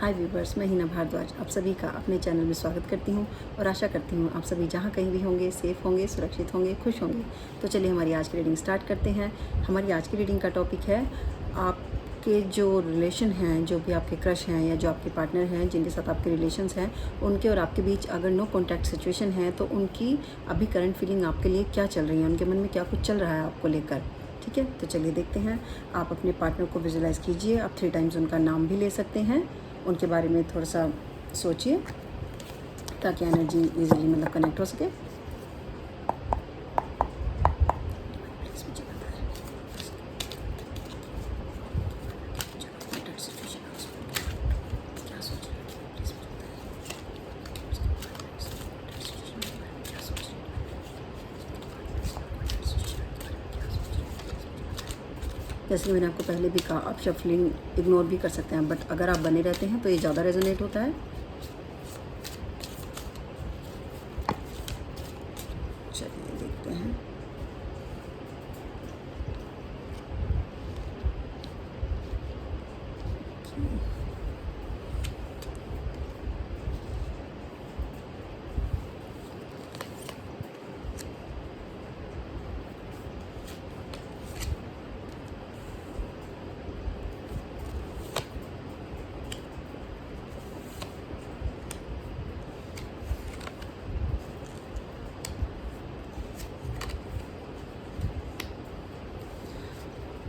हाय viewers, मैं हिना भारद्वाज आप सभी का अपने चैनल में स्वागत करती हूं और आशा करती हूं आप सभी जहां कहीं भी होंगे सेफ़ होंगे, सुरक्षित होंगे, खुश होंगे। तो चलिए हमारी आज की रीडिंग स्टार्ट करते हैं। हमारी आज की रीडिंग का टॉपिक है आपके जो रिलेशन हैं, जो भी आपके क्रश हैं या जो आपके पार्टनर हैं जिनके साथ आपके रिलेशंस हैं, उनके और आपके बीच अगर नो कॉन्टैक्ट सिचुएशन है तो उनकी अभी करंट फीलिंग आपके लिए क्या चल रही है, उनके मन में क्या कुछ चल रहा है आपको लेकर। ठीक है, तो चलिए देखते हैं। आप अपने पार्टनर को विजुलाइज़ कीजिए। आप 3 टाइम्स उनका नाम भी ले सकते हैं, उनके बारे में थोड़ा सा सोचिए ताकि एनर्जी इजीली मतलब कनेक्ट हो सके। जैसे कि मैंने आपको पहले भी कहा, आप शफलिंग इग्नोर भी कर सकते हैं, बट अगर आप बने रहते हैं तो ये ज़्यादा रेजोनेट होता है। चलिए देखते हैं।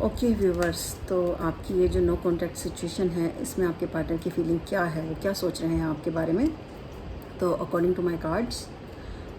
ओके व्यूवर्स, तो आपकी ये जो नो कॉन्टैक्ट सिचुएशन है, इसमें आपके पार्टनर की फीलिंग क्या है, वो क्या सोच रहे हैं आपके बारे में। तो अकॉर्डिंग टू माय कार्ड्स,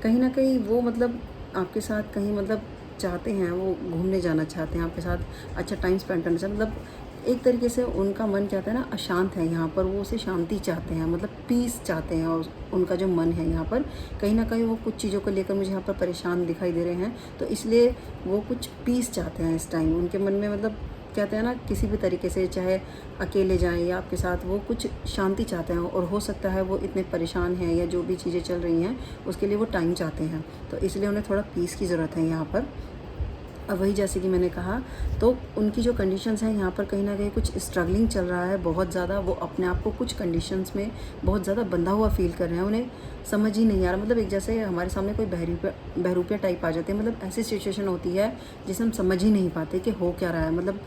कहीं ना कहीं वो मतलब आपके साथ कहीं मतलब चाहते हैं, वो घूमने जाना चाहते हैं आपके साथ, अच्छा टाइम स्पेंड करना चाहते हैं। मतलब एक तरीके से उनका मन चाहता है ना, अशांत है यहाँ पर, वो उसे शांति चाहते हैं, मतलब पीस चाहते हैं। और उनका जो मन है यहाँ पर कहीं ना कहीं वो कुछ चीज़ों को लेकर मुझे यहाँ पर परेशान दिखाई दे रहे हैं, तो इसलिए वो कुछ पीस चाहते हैं इस टाइम उनके मन में। मतलब कहते हैं ना, किसी भी तरीके से चाहे अकेले जाएं या आपके साथ, वो कुछ शांति चाहते हैं। और हो सकता है वो इतने परेशान हैं या जो भी चीज़ें चल रही हैं उसके लिए वो टाइम चाहते हैं, तो इसलिए उन्हें थोड़ा पीस की ज़रूरत है यहाँ पर। अब वही जैसे कि मैंने कहा, तो उनकी जो कंडीशंस हैं यहाँ पर कहीं ना कहीं कुछ स्ट्रगलिंग चल रहा है बहुत ज़्यादा। वो अपने आप को कुछ कंडीशंस में बहुत ज़्यादा बंधा हुआ फील कर रहे हैं, उन्हें समझ ही नहीं आ रहा। मतलब एक जैसे हमारे सामने कोई बहरूपिया टाइप आ जाते हैं, मतलब ऐसी सिचुएशन होती है जिसे हम समझ ही नहीं पाते कि हो क्या रहा है। मतलब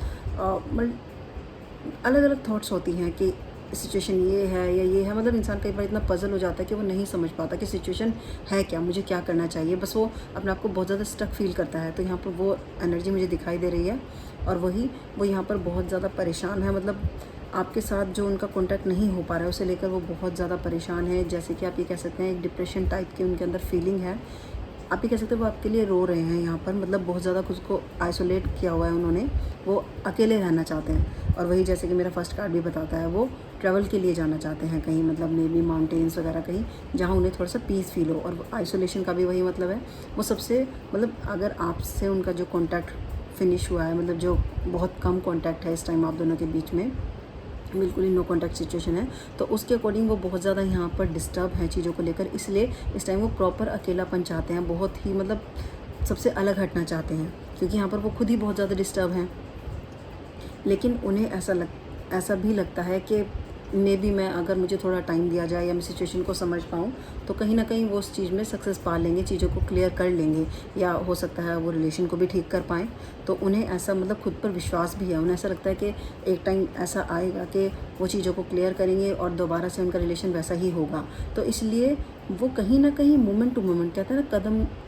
अलग अलग थॉट्स होती हैं कि सिचुएशन ये है या ये है। मतलब इंसान कई बार इतना पजल हो जाता है कि वो नहीं समझ पाता कि सिचुएशन है क्या, मुझे क्या करना चाहिए। बस वो अपने आप को बहुत ज़्यादा स्टक फील करता है। तो यहाँ पर वो एनर्जी मुझे दिखाई दे रही है। और वो यहाँ पर बहुत ज़्यादा परेशान है। मतलब आपके साथ जो उनका कॉन्टैक्ट नहीं हो पा रहा है उसे लेकर वो बहुत ज़्यादा परेशान है। जैसे कि आप ये कह सकते हैं, एक डिप्रेशन टाइप की उनके अंदर फीलिंग है। आप ये कह सकते हैं वो आपके लिए रो रहे हैं यहाँ पर। मतलब बहुत ज़्यादा खुद को आइसोलेट किया हुआ है उन्होंने, वो अकेले रहना चाहते हैं। और वही जैसे कि मेरा फर्स्ट कार्ड भी बताता है, वो ट्रैवल के लिए जाना चाहते हैं कहीं, मतलब मे बी माउंटेन्स वगैरह कहीं जहाँ उन्हें थोड़ा सा पीस फील हो। और आइसोलेशन का भी वही मतलब है। वो सबसे मतलब अगर आपसे उनका जो कॉन्टैक्ट फिनिश हुआ है, मतलब जो बहुत कम कॉन्टैक्ट है इस टाइम आप दोनों के बीच में, बिल्कुल ही नो कॉन्टैक्ट सिचुएशन है, तो उसके अकॉर्डिंग वो बहुत ज़्यादा यहाँ पर डिस्टर्ब हैं चीज़ों को लेकर। इसलिए इस टाइम वो प्रॉपर अकेलापन चाहते हैं, बहुत ही मतलब सबसे अलग हटना चाहते हैं, क्योंकि यहाँ पर वो खुद ही बहुत ज़्यादा डिस्टर्ब हैं। लेकिन उन्हें ऐसा भी लगता है कि मे बी मैं, अगर मुझे थोड़ा टाइम दिया जाए या मैं सिचुएशन को समझ पाऊँ, तो कहीं ना कहीं वो उस चीज़ में सक्सेस पा लेंगे, चीज़ों को क्लियर कर लेंगे, या हो सकता है वो रिलेशन को भी ठीक कर पाएँ। तो उन्हें ऐसा मतलब खुद पर विश्वास भी है। उन्हें ऐसा लगता है कि एक टाइम ऐसा आएगा कि वो चीज़ों को क्लियर करेंगे और दोबारा से उनका रिलेशन वैसा ही होगा। तो इसलिए वो कहीं ना कहीं मोमेंट टू मोमेंट, कहते हैं ना,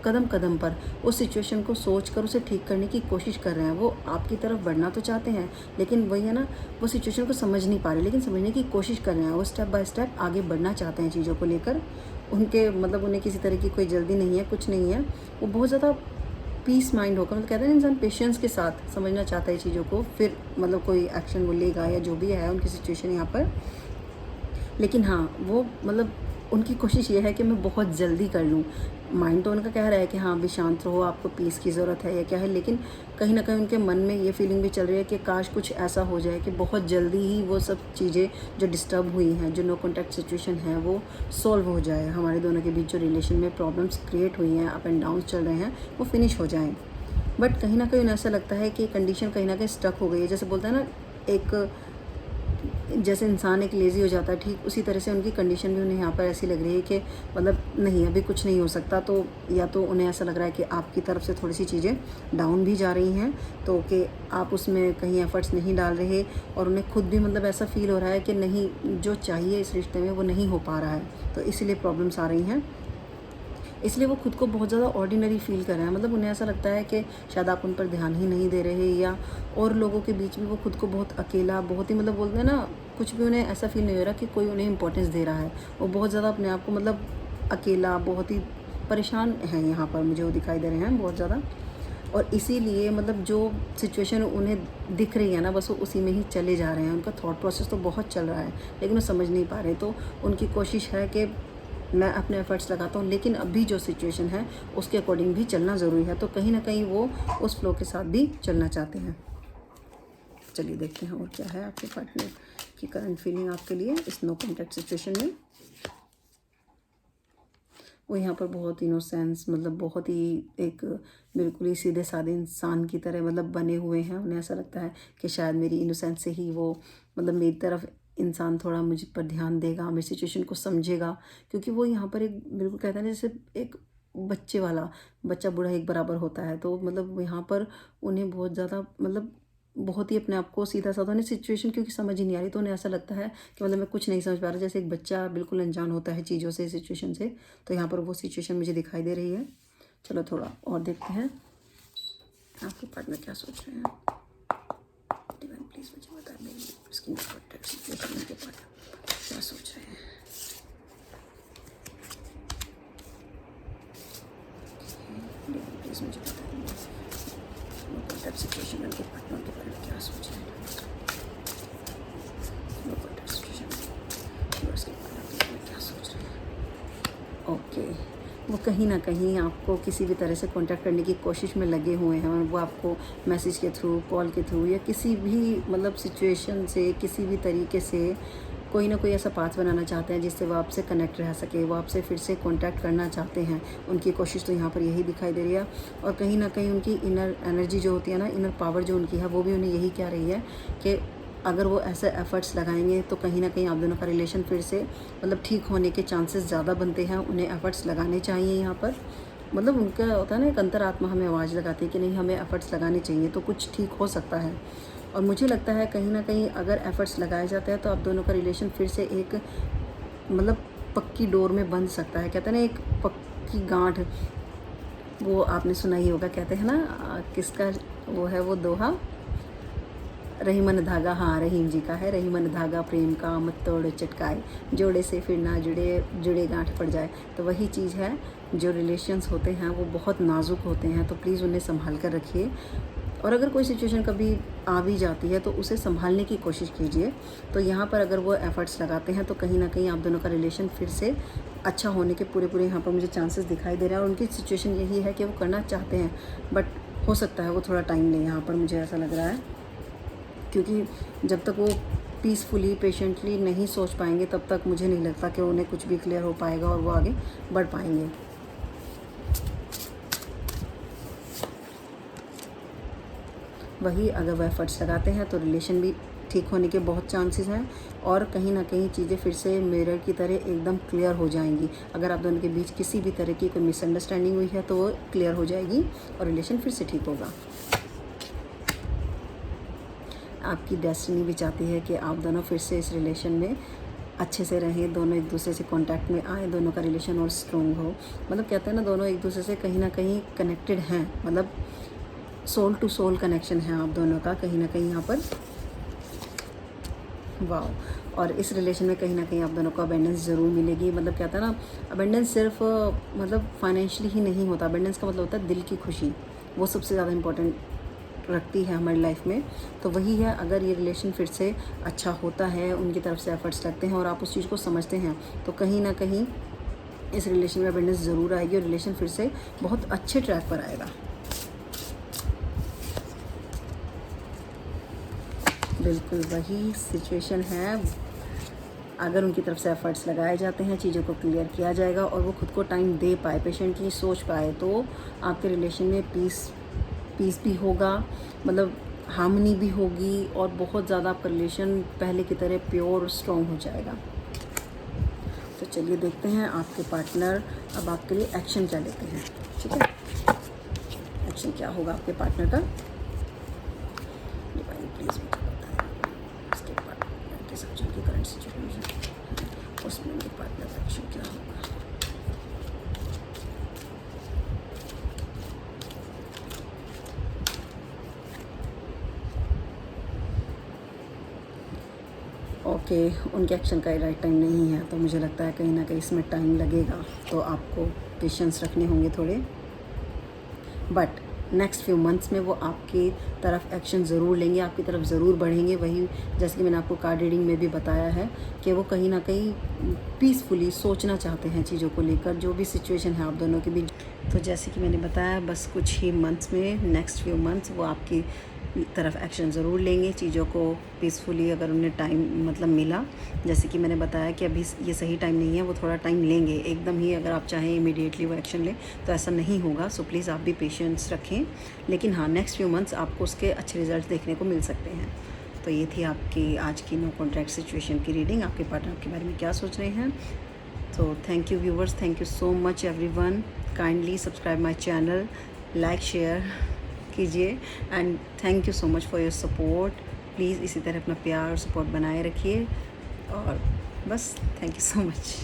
कदम कदम पर उस सिचुएशन को सोच कर उसे ठीक करने की कोशिश कर रहे हैं। वो आपकी तरफ बढ़ना तो चाहते हैं, लेकिन वही है ना, वो सिचुएशन को समझ नहीं पा रहे, लेकिन समझने की कोशिश कर रहे हैं। वो स्टेप बाय स्टेप आगे बढ़ना चाहते हैं चीज़ों को लेकर। उनके मतलब उन्हें किसी तरह की कोई जल्दी नहीं है, कुछ नहीं है। वो बहुत ज़्यादा पीस माइंड होकर, मतलब कहते हैं इंसान पेशेंस के साथ समझना चाहता है चीज़ों को, फिर मतलब कोई एक्शन वो लेगा या जो भी है उनकी सिचुएशन यहाँ पर। लेकिन हाँ, वो मतलब उनकी कोशिश ये है कि मैं बहुत जल्दी कर लूँ। माइंड तो उनका कह रहा है कि हाँ, अभी शांत रहो, आपको पीस की ज़रूरत है या क्या है, लेकिन कहीं ना कहीं उनके मन में ये फीलिंग भी चल रही है कि काश कुछ ऐसा हो जाए कि बहुत जल्दी ही वो सब चीज़ें जो डिस्टर्ब हुई हैं, जो नो कॉन्टैक्ट सिचुएशन है, वो सॉल्व हो जाए। हमारे दोनों के बीच जो रिलेशन में प्रॉब्लम्स क्रिएट हुई हैं, अप एंड डाउन चल रहे हैं, वो फिनिश हो जाएँ। बट कहीं ना कहीं उन्हें ऐसा लगता है कि कंडीशन कहीं ना कहीं स्टक हो गई है। जैसे बोलते हैं ना, एक जैसे इंसान एक लेज़ी हो जाता है, ठीक उसी तरह से उनकी कंडीशन भी उन्हें यहाँ पर ऐसी लग रही है कि मतलब नहीं, अभी कुछ नहीं हो सकता। तो या तो उन्हें ऐसा लग रहा है कि आपकी तरफ से थोड़ी सी चीज़ें डाउन भी जा रही हैं, तो कि आप उसमें कहीं एफ़र्ट्स नहीं डाल रहे, और उन्हें खुद भी मतलब ऐसा फ़ील हो रहा है कि नहीं, जो चाहिए इस रिश्ते में वो नहीं हो पा रहा है, तो इसीलिए प्रॉब्लम्स आ रही हैं। इसलिए वो खुद को बहुत ज़्यादा ऑर्डिनरी फ़ील कर रहे हैं। मतलब उन्हें ऐसा लगता है कि शायद आप उन पर ध्यान ही नहीं दे रहे, या और लोगों के बीच में वो खुद को बहुत अकेला, बहुत ही मतलब बोलते हैं ना, कुछ भी उन्हें ऐसा फ़ील नहीं हो रहा कि कोई उन्हें इम्पोर्टेंस दे रहा है। वो बहुत ज़्यादा अपने आप को मतलब अकेला, बहुत ही परेशान हैं यहाँ पर, मुझे वो दिखाई दे रहे हैं बहुत ज़्यादा। और इसीलिए मतलब जो सिचुएशन उन्हें दिख रही है ना, बस वो उसी में ही चले जा रहे हैं। उनका थॉट प्रोसेस तो बहुत चल रहा है, लेकिन वो समझ नहीं पा रहे। तो उनकी कोशिश है कि मैं अपने एफ़र्ट्स लगाता हूँ, लेकिन अभी जो सिचुएशन है उसके अकॉर्डिंग भी चलना ज़रूरी है। तो कहीं ना कहीं वो उस फ्लो के साथ भी चलना चाहते हैं। चलिए देखते हैं और क्या है आपके पार्टनर की करंट फीलिंग आपके लिए इस नो कॉन्टैक्ट सिचुएशन में। वो यहाँ पर बहुत इनोसेंस, मतलब बहुत ही एक बिल्कुल ही सीधे साधे इंसान की तरह मतलब बने हुए हैं। उन्हें ऐसा लगता है कि शायद मेरी इनोसेंस से ही वो मतलब मेरी तरफ इंसान थोड़ा मुझ पर ध्यान देगा, मेरी सिचुएशन को समझेगा। क्योंकि वो यहाँ पर एक बिल्कुल कहते हैं ना, जैसे एक बच्चे वाला, बच्चा बूढ़ा एक बराबर होता है। तो मतलब यहाँ पर उन्हें बहुत ज़्यादा मतलब बहुत ही अपने आप को सीधा साधा, उन्हें सिचुएशन क्योंकि समझ ही नहीं आ रही, तो उन्हें ऐसा लगता है कि मतलब मैं कुछ नहीं समझ पा रहा, जैसे एक बच्चा बिल्कुल अनजान होता है चीज़ों से, सिचुएशन से। तो यहाँ पर वो सिचुएशन मुझे दिखाई दे रही है। चलो थोड़ा और देखते हैं आपके पार्टनर क्या सोच रहे हैं। डिवाइन प्लीज़ मुझे बता दें इसकी सिचुएशन के पार्टनर क्या सोच रहे हैं। डिवाइन प्लीज़ मुझे बता दें सिचुएशन उनके पार्टनर के बारे में क्या सोच रहे हैं। क्या सोच रहे हैं। ओके, वो कहीं ना कहीं आपको किसी भी तरह से कांटेक्ट करने की कोशिश में लगे हुए हैं, और वो आपको मैसेज के थ्रू, कॉल के थ्रू, या किसी भी मतलब सिचुएशन से, किसी भी तरीके से कोई ना कोई ऐसा पाथ बनाना चाहते हैं जिससे वो आपसे कनेक्ट रह सके, वो आपसे फिर से कांटेक्ट करना चाहते हैं। उनकी कोशिश तो यहाँ पर यही दिखाई दे रही है। और कहीं ना कहीं उनकी इनर एनर्जी जो होती है ना, इनर पावर जो उनकी है, वो भी उन्हें यही कह रही है कि अगर वो ऐसे एफ़र्ट्स लगाएंगे तो कहीं ना कहीं आप दोनों का रिलेशन फिर से मतलब ठीक होने के चांसेस ज़्यादा बनते हैं। उन्हें एफ़र्ट्स लगाने चाहिए यहाँ पर। मतलब उनका होता है ना, एक अंतरात्मा हमें आवाज़ लगाती है कि नहीं, हमें एफ़र्ट्स लगाने चाहिए, तो कुछ ठीक हो सकता है। और मुझे लगता है कहीं ना कहीं अगर एफ़र्ट्स लगाए जाते हैं तो आप दोनों का रिलेशन फिर से एक मतलब पक्की डोर में बंध सकता है। कहते हैं ना, एक पक्की गांठ, वो आपने सुना ही होगा, कहते हैं ना, किसका वो है वो दोहा, रहीमन धागा, हाँ रहीम जी का है, रहीमन धागा प्रेम का मत तोड़ चटकाए, जोड़े से फिर ना जुड़े जुड़े गांठ पड़ जाए। तो वही चीज़ है, जो रिलेशंस होते हैं वो बहुत नाजुक होते हैं, तो प्लीज़ उन्हें संभाल कर रखिए। और अगर कोई सिचुएशन कभी आ भी जाती है तो उसे संभालने की कोशिश कीजिए। तो यहाँ पर अगर वो एफ़र्ट्स लगाते हैं तो कहीं ना कहीं आप दोनों का रिलेशन फिर से अच्छा होने के पूरे यहाँ पर मुझे चांसेस दिखाई दे रहे हैं। और उनकी सिचुएशन यही है कि वो करना चाहते हैं, बट हो सकता है वो थोड़ा टाइम लें, यहाँ पर मुझे ऐसा लग रहा है। क्योंकि जब तक वो पीसफुली, पेशेंटली नहीं सोच पाएंगे, तब तक मुझे नहीं लगता कि उन्हें कुछ भी क्लियर हो पाएगा और वो आगे बढ़ पाएंगे। वही अगर वह एफर्ट्स लगाते हैं तो रिलेशन भी ठीक होने के बहुत चांसेस हैं, और कहीं ना कहीं चीज़ें फिर से मिरर की तरह एकदम क्लियर हो जाएंगी। अगर आप दोनों के बीच किसी भी तरह की कोई मिसअंडरस्टैंडिंग हुई है तो वो क्लियर हो जाएगी और रिलेशन फिर से ठीक होगा। आपकी डेस्टिनी भी चाहती है कि आप दोनों फिर से इस रिलेशन में अच्छे से रहें, दोनों एक दूसरे से कांटेक्ट में आए, दोनों का रिलेशन और स्ट्रॉन्ग हो। मतलब कहते हैं ना, दोनों एक दूसरे से कहीं ना कहीं कनेक्टेड हैं, मतलब सोल टू सोल कनेक्शन है आप दोनों का कहीं ना कहीं यहाँ पर। वाह। और इस रिलेशन में कहीं ना कहीं आप दोनों को अबेंडेंस ज़रूर मिलेगी। मतलब कहता है ना, अबेंडेंस सिर्फ मतलब फाइनेंशियली ही नहीं होता। अबेंडेंस का मतलब होता है दिल की खुशी, वो सबसे ज़्यादा इंपॉर्टेंट रखती है हमारी लाइफ में। तो वही है, अगर ये रिलेशन फिर से अच्छा होता है, उनकी तरफ से एफर्ट्स लगते हैं और आप उस चीज़ को समझते हैं, तो कहीं ना कहीं इस रिलेशन में अबेंडेंस ज़रूर आएगी और रिलेशन फिर से बहुत अच्छे ट्रैक पर आएगा। बिल्कुल वही सिचुएशन है। अगर उनकी तरफ से एफर्ट्स लगाए जाते हैं, चीज़ों को क्लियर किया जाएगा और वो खुद को टाइम दे पाए, पेशेंटली सोच पाए, तो आपके रिलेशन में पीस भी होगा। मतलब हार्मनी भी होगी और बहुत ज़्यादा आपका रिलेशन पहले की तरह प्योर स्ट्रॉन्ग हो जाएगा। तो चलिए देखते हैं आपके पार्टनर अब आपके लिए एक्शन क्या लेते हैं। ठीक है, एक्शन क्या होगा आपके पार्टनर का, डिवाइन प्लीज मुझे बताएं इसके पार्टनर के साथ जो करंट सिचुएशन उसमें उनके पार्टनर का एक्शन क्या होगा। ओके, उनके एक्शन का राइट टाइम नहीं है, तो मुझे लगता है कहीं ना कहीं इसमें टाइम लगेगा, तो आपको पेशेंस रखने होंगे थोड़े। बट नेक्स्ट फ्यू मंथ्स में वो आपकी तरफ एक्शन ज़रूर लेंगे, आपकी तरफ ज़रूर बढ़ेंगे। वही जैसे कि मैंने आपको कार्ड रीडिंग में भी बताया है कि वो कहीं ना कहीं पीसफुली सोचना चाहते हैं चीज़ों को लेकर, जो भी सिचुएशन है आप दोनों के बीच। तो जैसे कि मैंने बताया, बस कुछ ही मंथ्स में, नेक्स्ट फ्यू मंथ्स वो आपकी तरफ एक्शन ज़रूर लेंगे, चीज़ों को पीसफुली अगर उन्हें टाइम मतलब मिला। जैसे कि मैंने बताया कि अभी ये सही टाइम नहीं है, वो थोड़ा टाइम लेंगे। एकदम ही अगर आप चाहें इमीडिएटली वो एक्शन लें तो ऐसा नहीं होगा। सो प्लीज़ आप भी पेशेंस रखें, लेकिन हाँ, नेक्स्ट फ्यू मंथ्स आपको उसके अच्छे रिजल्ट देखने को मिल सकते हैं। तो ये थी आपकी आज की नो कॉन्ट्रैक्ट सिचुएशन की रीडिंग। आपके पार्टनर के बारे में क्या सोच रहे हैं। तो thank you viewers, thank you so much everyone. Kindly subscribe my channel, like share कीजिए and thank you so much for your support. Please इसी तरह अपना प्यार और सपोर्ट बनाए रखिए और बस थैंक यू सो मच।